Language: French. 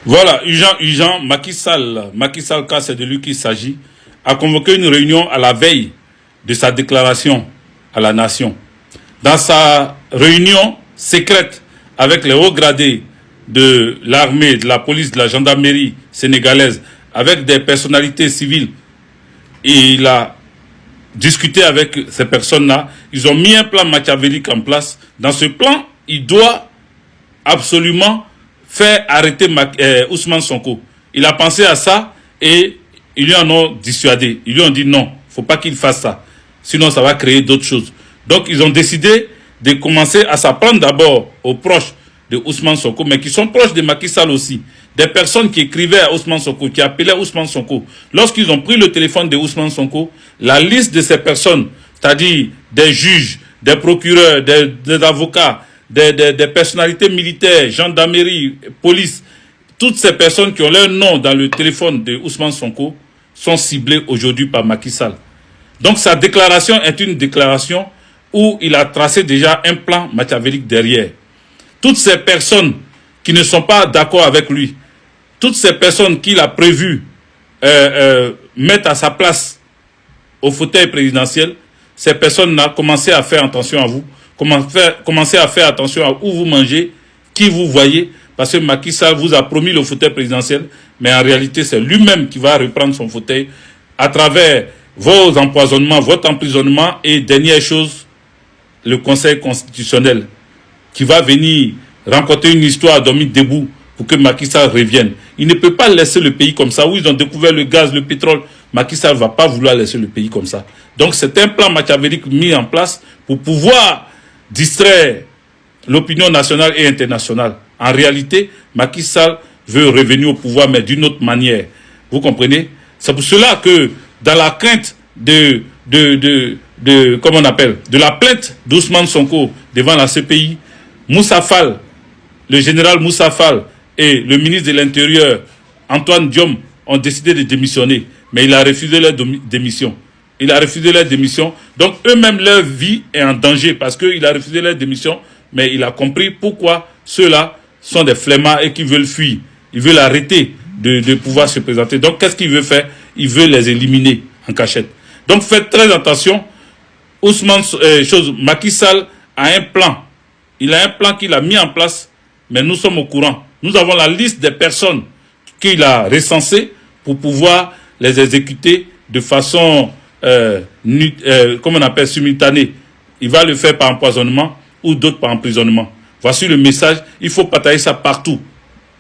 Voilà, Urgent, Macky Sall, car c'est de lui qu'il s'agit, a convoqué une réunion à la veille de sa déclaration à la nation. Dans sa réunion secrète avec les hauts gradés de l'armée, de la police, de la gendarmerie sénégalaise, avec des personnalités civiles, il a discuté avec ces personnes-là. Ils ont mis un plan machiavélique en place. Dans ce plan, il doit absolument faire arrêter Ousmane Sonko. Il a pensé à ça et ils lui en ont dissuadé. Ils lui ont dit non, il ne faut pas qu'il fasse ça. Sinon, ça va créer d'autres choses. Donc, ils ont décidé de commencer à s'apprendre d'abord aux proches de Ousmane Sonko, mais qui sont proches de Macky Sall aussi. Des personnes qui écrivaient à Ousmane Sonko, qui appelaient Ousmane Sonko. Lorsqu'ils ont pris le téléphone de Ousmane Sonko, la liste de ces personnes, c'est-à-dire des juges, des procureurs, des avocats, des personnalités militaires, gendarmerie, police, toutes ces personnes qui ont leur nom dans le téléphone de Ousmane Sonko sont ciblées aujourd'hui par Macky Sall. Donc sa déclaration est une déclaration où il a tracé déjà un plan machiavélique derrière. Toutes ces personnes qui ne sont pas d'accord avec lui, toutes ces personnes qu'il a prévu mettre à sa place au fauteuil présidentiel, ces personnes-là, commencez à faire attention à vous, commencez à faire attention à où vous mangez, qui vous voyez, parce que Macky Sall vous a promis le fauteuil présidentiel, mais en réalité, c'est lui-même qui va reprendre son fauteuil à travers vos empoisonnements, votre emprisonnement et, dernière chose, le Conseil constitutionnel qui va venir rencontrer une histoire dormir debout pour que Macky Sall revienne. Il ne peut pas laisser le pays comme ça, où ils ont découvert le gaz, le pétrole. Macky Sall ne va pas vouloir laisser le pays comme ça. Donc c'est un plan machiavélique mis en place pour pouvoir distraire l'opinion nationale et internationale. En réalité, Macky Sall veut revenir au pouvoir, mais d'une autre manière. Vous comprenez? C'est pour cela que, dans la crainte comment on appelle, de la plainte d'Ousmane Sonko devant la CPI, Moussa Fall, le général Moussa Fall et le ministre de l'Intérieur, Antoine Diome, ont décidé de démissionner. Mais il a refusé leur démission. Il a refusé leur démission. Donc, eux-mêmes, leur vie est en danger parce qu'il a refusé leur démission. Mais il a compris pourquoi ceux-là sont des flemmards et qui veulent fuir. Ils veulent arrêter de pouvoir se présenter. Donc, qu'est-ce qu'il veut faire? Il veut les éliminer en cachette. Donc, faites très attention. Macky Sall a un plan. Il a un plan qu'il a mis en place, mais nous sommes au courant. Nous avons la liste des personnes qu'il a recensées pour pouvoir les exécuter de façon, comment on appelle, simultanée. Il va le faire par empoisonnement ou d'autres par emprisonnement. Voici le message. Il faut partager ça partout.